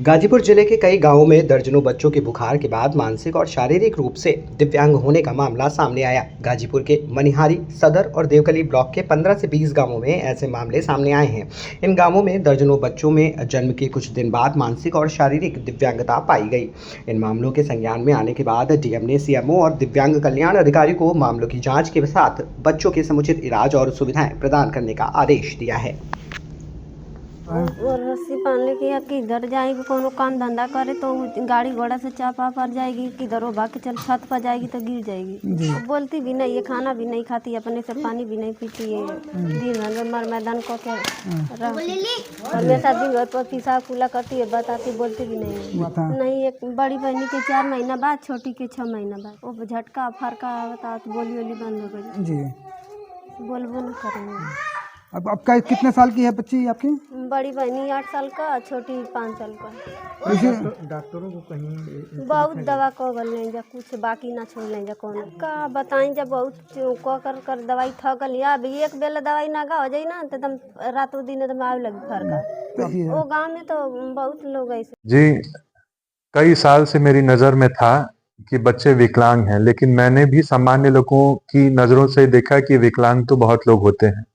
गाजीपुर जिले के कई गांवों में दर्जनों बच्चों के बुखार के बाद मानसिक और शारीरिक रूप से दिव्यांग होने का मामला सामने आया। गाजीपुर के मनिहारी, सदर और देवकली ब्लॉक के 15 से 20 गांवों में ऐसे मामले सामने आए हैं। इन गांवों में दर्जनों बच्चों में जन्म के कुछ दिन बाद मानसिक और शारीरिक दिव्यांगता पाई गई। इन मामलों के संज्ञान में आने के बाद डीएम ने सीएमओ और दिव्यांग कल्याण अधिकारी को मामलों की जाँच के साथ बच्चों के समुचित इलाज और सुविधाएं प्रदान करने का आदेश दिया है। और रस्सी बांधने की या किधर जाएगी, कोनो काम धंधा करे तो गाड़ी घोड़ा से चापा पड़ जाएगी, किधर वो भाग के चल छत पर जाएगी तो गिर जाएगी। बोलती भी नहीं है, खाना भी नहीं खाती, अपने से पानी भी नहीं पीती है। दिन भर में मर मैदान को के हमेशा दिन भर पर पिसा कुला करती है, बताती बोलती भी नहीं है। नहीं, एक बड़ी बहनी के 4 महीना बाद, छोटी के 6 महीना बाद वो झटका फरका बता बोली वोली बंद हो गई जी, बोलबो न करेंगे। अब आपका कितने साल की है बच्ची आपकी? बड़ी बहनी 8 साल का, छोटी 5 साल का। डॉक्टरों को कहीं बहुत दवा को गल नहीं जा, कुछ बाकी ना छोड़ नहीं जा, कौन का बताई जब बहुत को कर दवाई थकल या अभी एक बेला दवाई नागा हो जाई ना तो तुम रातों दिन तो आवे लगी फरका। वो गांव में तो बहुत लोग ऐसे जी, कई साल से मेरी नजर में था कि बच्चे विकलांग हैं, लेकिन मैंने भी सामान्य लोगों की नजरों से देखा कि विकलांग तो बहुत लोग होते हैं।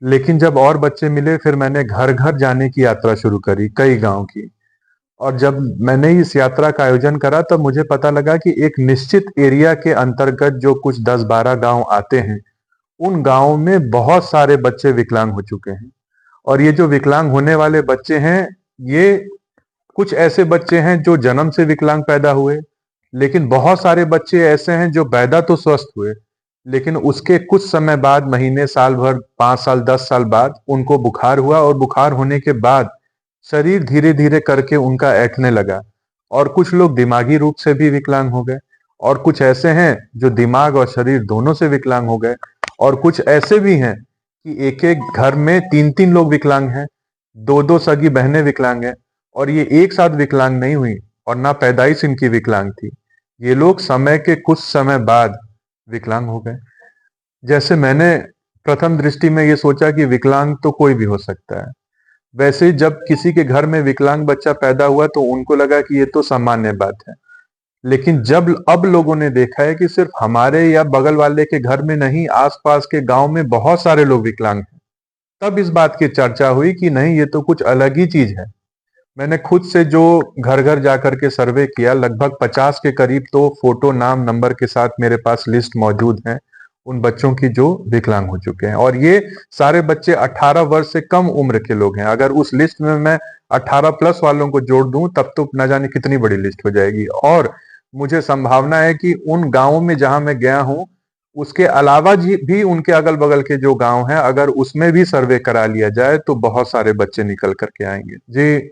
लेकिन जब और बच्चे मिले, फिर मैंने घर घर जाने की यात्रा शुरू करी, कई गांव की। और जब मैंने इस यात्रा का आयोजन करा तब मुझे पता लगा कि एक निश्चित एरिया के अंतर्गत जो कुछ 10-12 गांव आते हैं, उन गांवों में बहुत सारे बच्चे विकलांग हो चुके हैं। और ये जो विकलांग होने वाले बच्चे हैं, ये कुछ ऐसे बच्चे हैं जो जन्म से विकलांग पैदा हुए, लेकिन बहुत सारे बच्चे ऐसे हैं जो पैदा तो स्वस्थ हुए, लेकिन उसके कुछ समय बाद, महीने, साल भर, 5 साल, 10 साल बाद उनको बुखार हुआ और बुखार होने के बाद शरीर धीरे धीरे करके उनका ऐंठने लगा। और कुछ लोग दिमागी रूप से भी विकलांग हो गए, और कुछ ऐसे हैं जो दिमाग और शरीर दोनों से विकलांग हो गए, और कुछ ऐसे भी हैं कि एक एक घर में 3-3 लोग विकलांग हैं, 2-2 सगी बहनें विकलांग हैं, और ये एक साथ विकलांग नहीं हुई और ना पैदाइश इनकी विकलांग थी। ये लोग समय के कुछ समय बाद विकलांग हो गए। जैसे मैंने प्रथम दृष्टि में ये सोचा कि विकलांग तो कोई भी हो सकता है, वैसे ही जब किसी के घर में विकलांग बच्चा पैदा हुआ तो उनको लगा कि ये तो सामान्य बात है। लेकिन जब अब लोगों ने देखा है कि सिर्फ हमारे या बगल वाले के घर में नहीं, आसपास के गांव में बहुत सारे लोग विकलांग हैं, तब इस बात की चर्चा हुई कि नहीं, ये तो कुछ अलग ही चीज है। मैंने खुद से जो घर घर जाकर के सर्वे किया, लगभग 50 के करीब तो फोटो, नाम, नंबर के साथ मेरे पास लिस्ट मौजूद है उन बच्चों की जो विकलांग हो चुके हैं। और ये सारे बच्चे 18 वर्ष से कम उम्र के लोग हैं। अगर उस लिस्ट में मैं 18 प्लस वालों को जोड़ दूं तब तो न जाने कितनी बड़ी लिस्ट हो जाएगी। और मुझे संभावना है कि उन गांवों में जहां मैं गया हूं, उसके अलावा भी उनके अगल बगल के जो गांव हैं, अगर उसमें भी सर्वे करा लिया जाए तो बहुत सारे बच्चे निकल करके आएंगे। जी,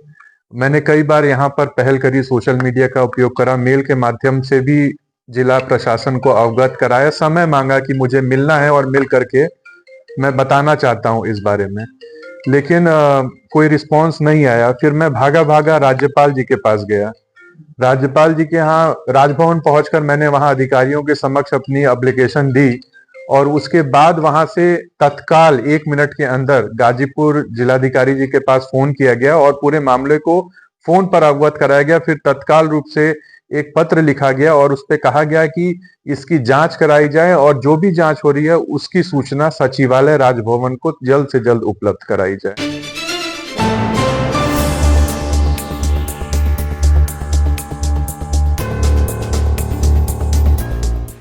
मैंने कई बार यहाँ पर पहल करी, सोशल मीडिया का उपयोग करा, मेल के माध्यम से भी जिला प्रशासन को अवगत कराया, समय मांगा कि मुझे मिलना है और मिल करके मैं बताना चाहता हूँ इस बारे में, लेकिन कोई रिस्पांस नहीं आया। फिर मैं भागा भागा राज्यपाल जी के पास गया। राज्यपाल जी के यहाँ राजभवन पहुंचकर मैंने वहां अधिकारियों के समक्ष अपनी एप्लीकेशन दी, और उसके बाद वहां से तत्काल 1 मिनट के अंदर गाजीपुर जिलाधिकारी जी के पास फोन किया गया और पूरे मामले को फोन पर अवगत कराया गया। फिर तत्काल रूप से एक पत्र लिखा गया और उस पे कहा गया कि इसकी जांच कराई जाए, और जो भी जांच हो रही है उसकी सूचना सचिवालय राजभवन को जल्द से जल्द उपलब्ध कराई जाए।